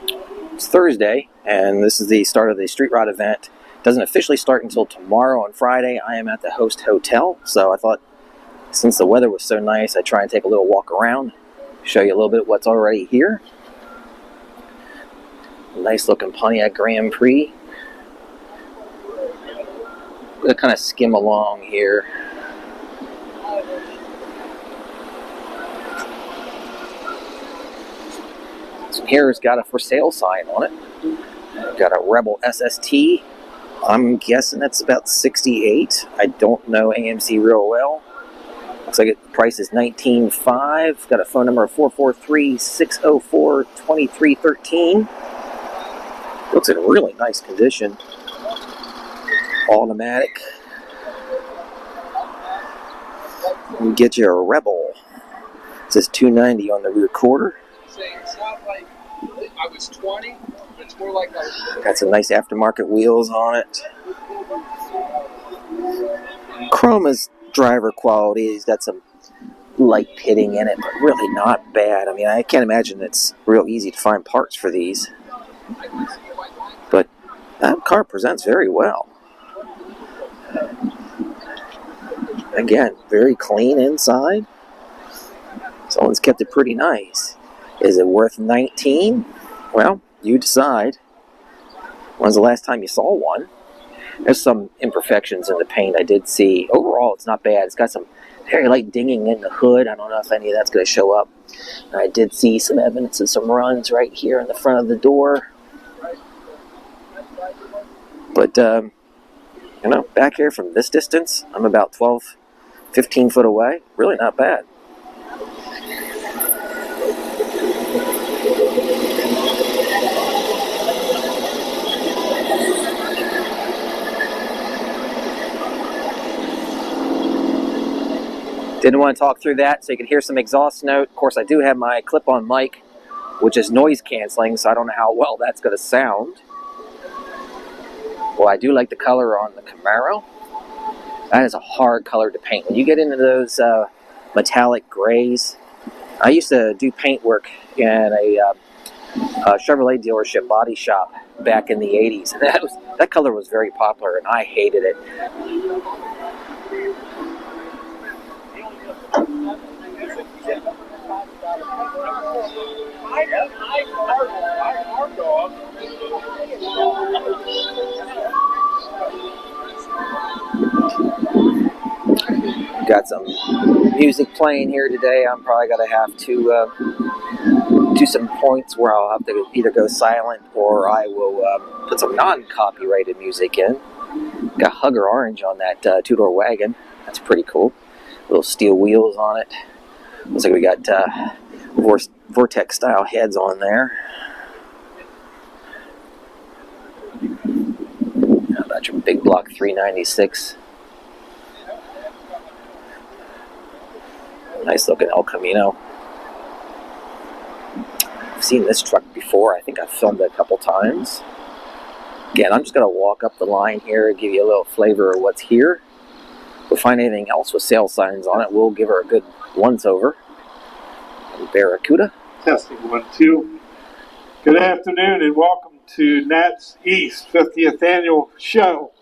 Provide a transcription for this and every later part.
It's Thursday, and this is the start of the Street Rod event. It doesn't officially start until tomorrow on Friday. I am at the host hotel, so I thought since the weather was so nice, I'd try and take a little walk around, show you a little bit of what's already here. Nice looking Pontiac Grand Prix. I'm going to kind of skim along here. So here's got a for sale sign on it. Got a Rebel SST. I'm guessing that's about 68. I don't know AMC real well. Looks like the price is $19,500. Got a phone number of 443-604-2313. Looks in really nice condition. Automatic. We get you a Rebel. It says 290 on the rear quarter. It's not like I was 20. It's more like I was. Got some nice aftermarket wheels on it. Chrome is driver quality. He's got some light pitting in it, but really not bad. I mean, I can't imagine it's real easy to find parts for these. But that car presents very well. Again, very clean inside. Someone's kept it pretty nice. Is it worth 19? Well, you decide. When's the last time you saw one? There's some imperfections in the paint I did see. Overall, it's not bad. It's got some very light dinging in the hood. I don't know if any of that's going to show up. I did see some evidence of some runs right here in the front of the door. But, back here from this distance, I'm about 12, 15 foot away. Really not bad. Didn't want to talk through that so you could hear some exhaust note. Of course, I do have my clip-on mic, which is noise canceling, so I don't know how well that's going to sound. Well, I do like the color on the Camaro. That is a hard color to paint. When you get into those metallic grays, I used to do paint work in a Chevrolet dealership body shop back in the 80s. And that color was very popular, and I hated it. Got some music playing here today. I'm probably going to have to do some points where I'll have to either go silent or I will put some non-copyrighted music in. Got Hugger Orange on that two-door wagon. That's pretty cool. Little steel wheels on it. Looks like we got Vortex style heads on there. How about your big block 396? Nice looking El Camino. I've seen this truck before. I think I've filmed it a couple times. Again, I'm just going to walk up the line here and give you a little flavor of what's here. If we find anything else with sale signs on it, we'll give her a good once-over. Barracuda. Testing 1, 2. Good afternoon and welcome to Nats East 50th Annual Show.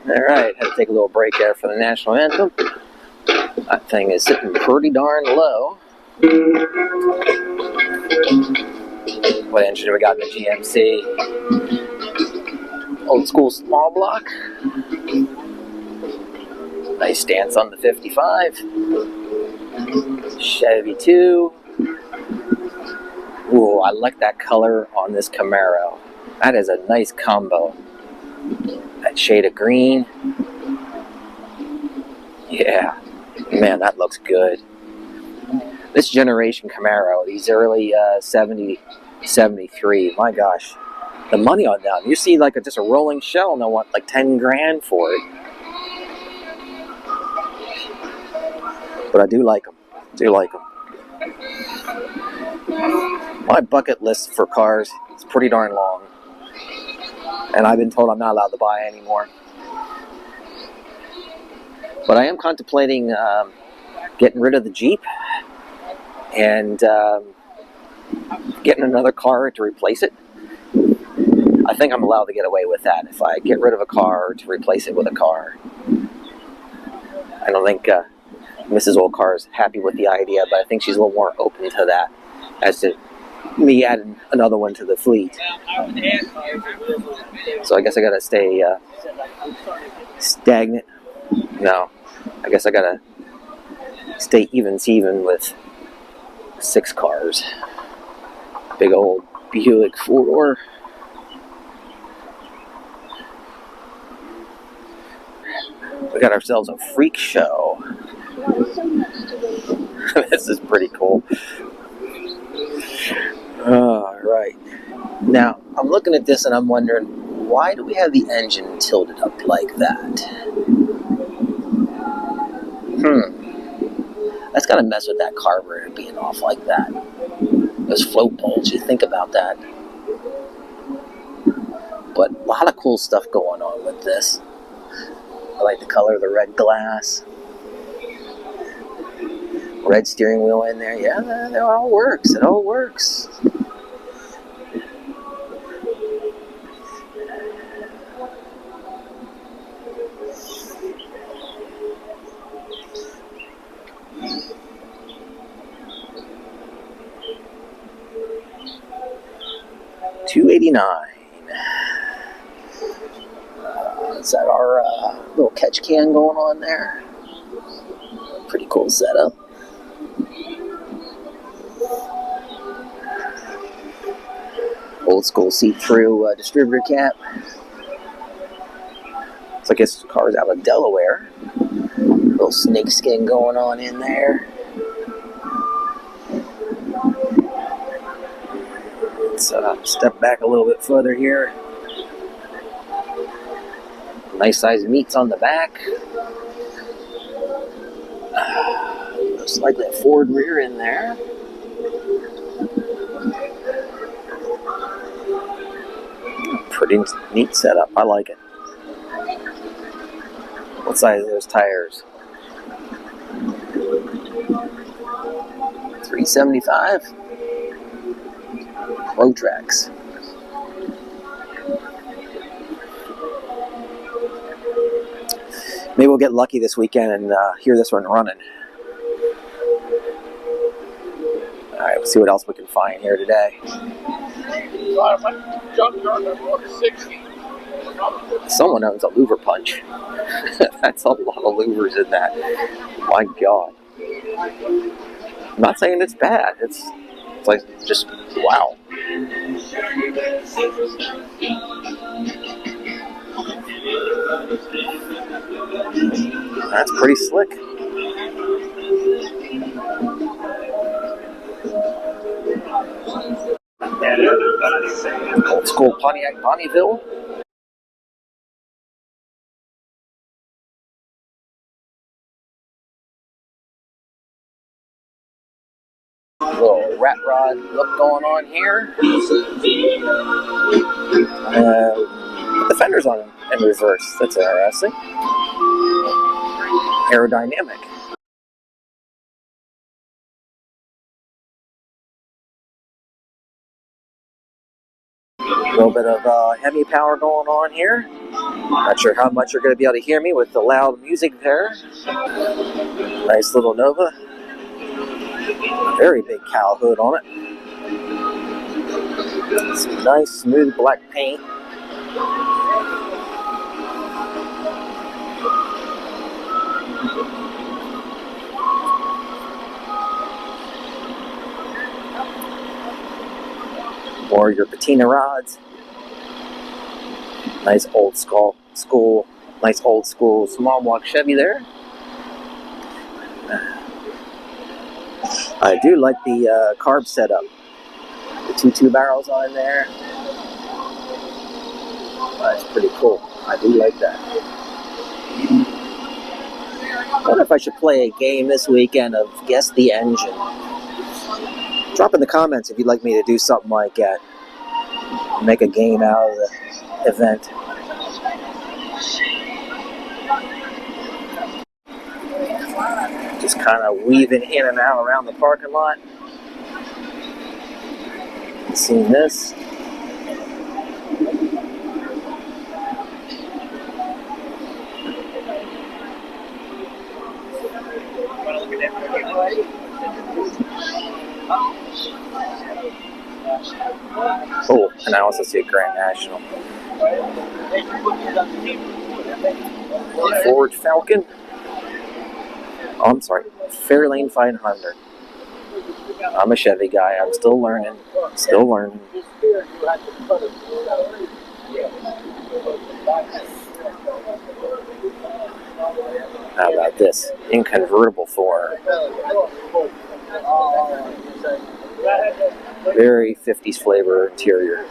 Alright, had to take a little break there for the national anthem. That thing is sitting pretty darn low. What engine do we got in the GMC? Old school small block. Nice stance on the 55. Chevy 2. Ooh, I like that color on this Camaro. That is a nice combo. That shade of green. Yeah. Man, that looks good. This generation Camaro, these early 70, 73, my gosh. The money on them. You see like just a rolling shell and they'll want like 10 grand for it. But I do like them. My bucket list for cars is pretty darn long. And I've been told I'm not allowed to buy anymore. But I am contemplating getting rid of the Jeep and getting another car to replace it. I think I'm allowed to get away with that if I get rid of a car to replace it with a car. I don't think Mrs. Old Car is happy with the idea, but I think she's a little more open to that as to me adding another one to the fleet. So I guess I gotta stay stagnant. No, I guess I gotta stay even with 6 cars. Big old Buick 4-door. We got ourselves a freak show. This is pretty cool. Alright. Now, I'm looking at this and I'm wondering, why do we have the engine tilted up like that? That's gotta mess with that carburetor being off like that. Those float poles, you think about that. But a lot of cool stuff going on with this. I like the color of the red glass. Red steering wheel in there. Yeah, it all works. It all works. $289. Is that our little catch can going on there? Pretty cool setup. Old school see-through distributor cap. Looks like this car's out of Delaware. Little snake skin going on in there. Let's step back a little bit further here. Nice size meats on the back. Looks like that Ford rear in there. Pretty neat setup. I like it. What size are those tires? 375. Pro Tracks. Maybe we'll get lucky this weekend and hear this one running. Alright, we'll see what else we can find here today. Someone owns a louver punch. That's a lot of louvers in that. My God. I'm not saying it's bad. It's like just wow. That's pretty slick. Old school Pontiac Bonneville. Little rat rod look going on here. The fenders on them in reverse. That's interesting. Aerodynamic. A little bit of Hemi power going on here. Not sure how much you're going to be able to hear me with the loud music there. Nice little Nova. Very big cowl hood on it. Some nice smooth black paint. Or your patina rods. Nice old school small block Chevy there. I do like the carb setup. The two barrels on there. That's pretty cool. I do like that. I wonder if I should play a game this weekend of Guess the Engine. Drop in the comments if you'd like me to do something like that. Make a game out of the event. Just kind of weaving in and out around the parking lot. Seen this. Oh, and I also see a Grand National. Ford Falcon. Oh, I'm sorry. Fairlane 500. I'm a Chevy guy. I'm still learning. Still learning. How about this? In convertible form. Very 50s flavor interior.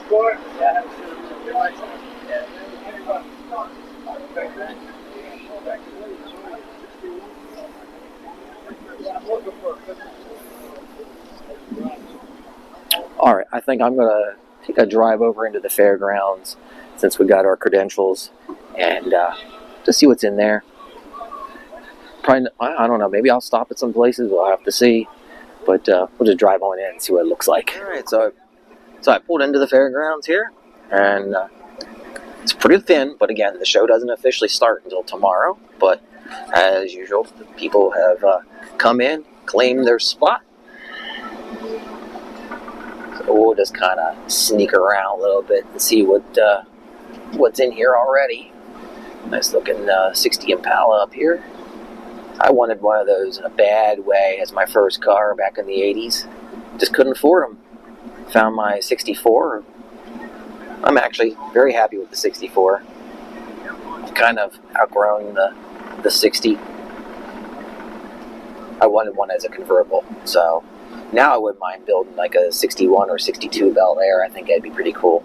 Alright, I think I'm going to take a drive over into the Fairgrounds since we got our credentials and just see what's in there. Probably, I don't know, maybe I'll stop at some places, we'll have to see. But we'll just drive on in and see what it looks like. Alright, so I pulled into the Fairgrounds here, and it's pretty thin, but again, the show doesn't officially start until tomorrow. But as usual, people have come in, claimed their spot. So we'll just kind of sneak around a little bit and see what's in here already. Nice looking 60 Impala up here. I wanted one of those in a bad way as my first car back in the 80s. Just couldn't afford them. Found my 64. I'm actually very happy with the 64. I've kind of outgrown the 60. I wanted one as a convertible. So now I wouldn't mind building like a 61 or 62 Bel Air. I think that'd be pretty cool.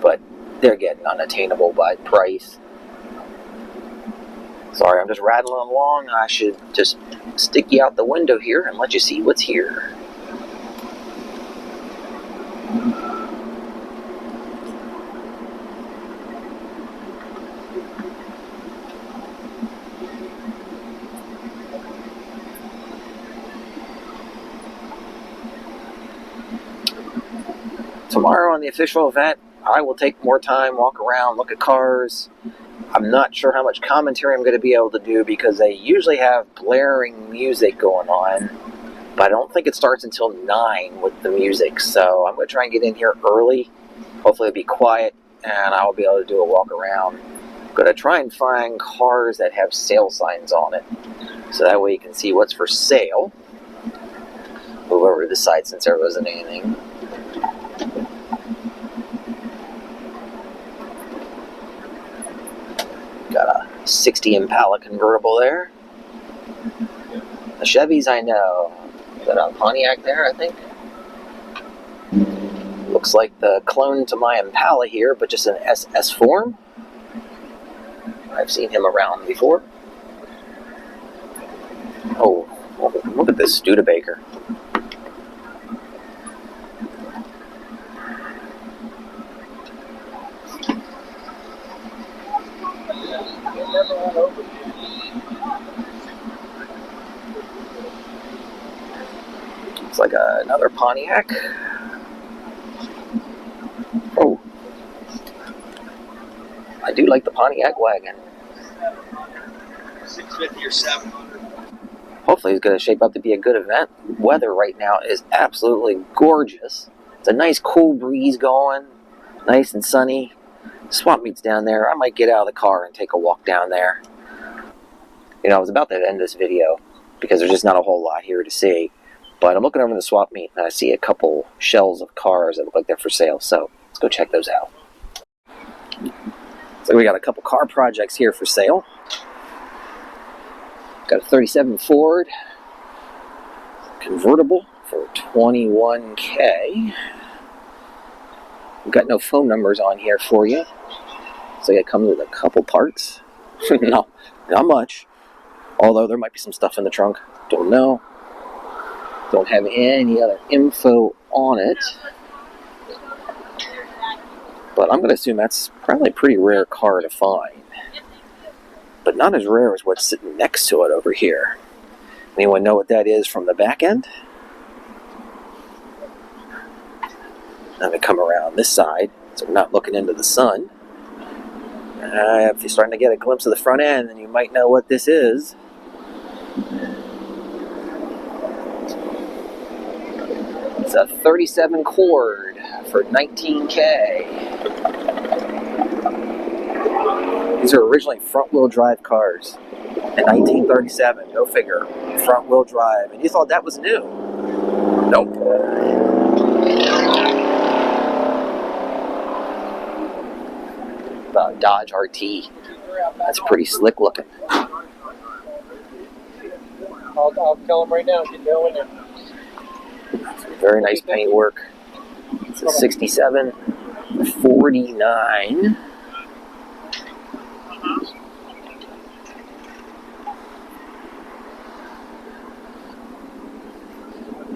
But they're getting unattainable by price. Sorry, I'm just rattling along. I should just stick you out the window here and let you see what's here. Tomorrow on the official event, I will take more time, walk around, look at cars. I'm not sure how much commentary I'm going to be able to do because they usually have blaring music going on, but I don't think it starts until 9 with the music, so I'm going to try and get in here early. Hopefully it'll be quiet, and I'll be able to do a walk around. I'm going to try and find cars that have sale signs on it, so that way you can see what's for sale. Move over to the side since there wasn't anything. Got a 60 Impala convertible there. The Chevys I know. Got a Pontiac there, I think. Looks like the clone to my Impala here, but just an SS form. I've seen him around before. Oh, look at this Studebaker. Looks like another Pontiac. Oh, I do like the Pontiac wagon. 650 or 700. Hopefully it's going to shape up to be a good event. Weather right now is absolutely gorgeous. It's a nice cool breeze going, nice and sunny. Swap meet's down there. I might get out of the car and take a walk down there. You know, I was about to end this video because there's just not a whole lot here to see. But I'm looking over the swap meet and I see a couple shells of cars that look like they're for sale. So let's go check those out. So we got a couple car projects here for sale. Got a 37 Ford convertible for $21K. We've got no phone numbers on here for you. So it comes with a couple parts. No, not much. Although there might be some stuff in the trunk. Don't know. Don't have any other info on it. But I'm going to assume that's probably a pretty rare car to find. But not as rare as what's sitting next to it over here. Anyone know what that is from the back end? Let me come around this side so we're not looking into the sun. If you're starting to get a glimpse of the front end, then you might know what this is. It's a 37 cord for $19K. These are originally front-wheel drive cars in 1937. Go figure. Front-wheel drive. And you thought that was new. Nope. Dodge RT. That's pretty slick looking. I'll tell him right now. Get going there. Very nice paintwork. It's a 67 49.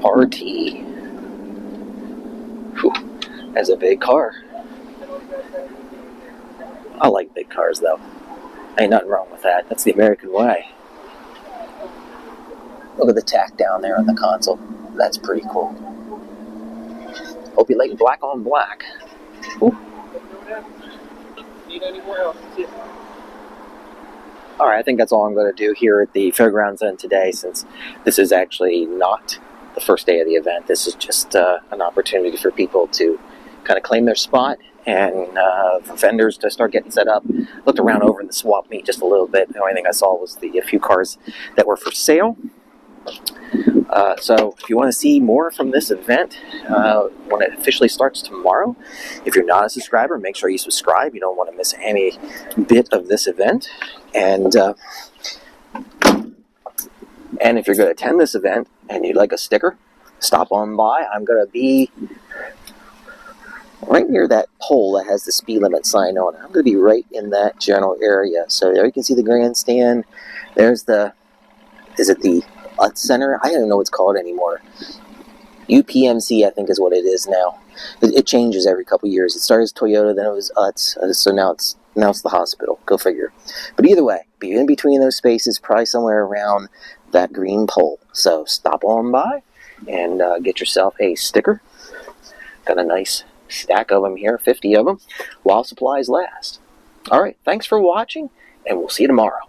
RT. Whew. That's a big car. I like big cars though. Ain't nothing wrong with that. That's the American way. Look at the tack down there on the console. That's pretty cool. Hope you like black on black. Ooh. Need any more help? Alright, I think that's all I'm going to do here at the Fairgrounds end today, since this is actually not the first day of the event. This is just an opportunity for people to kind of claim their spot and for vendors to start getting set up. Looked around over in the swap meet just a little bit. The only thing I saw was a few cars that were for sale. So if you want to see more from this event, when it officially starts tomorrow, if you're not a subscriber, make sure you subscribe. You don't want to miss any bit of this event. And if you're going to attend this event and you'd like a sticker, stop on by. I'm going to be right near that pole that has the speed limit sign on it. I'm going to be right in that general area. So there you can see the grandstand. There's the, is it the UT Center? I don't even know what it's called anymore. UPMC, I think, is what it is now. It changes every couple years. It started as Toyota, then it was UTS, so now it's the hospital. Go figure. But either way, be in between those spaces, probably somewhere around that green pole. So stop on by and get yourself a sticker. Got a nice stack of them here, 50 of them, while supplies last. All right, thanks for watching, and we'll see you tomorrow.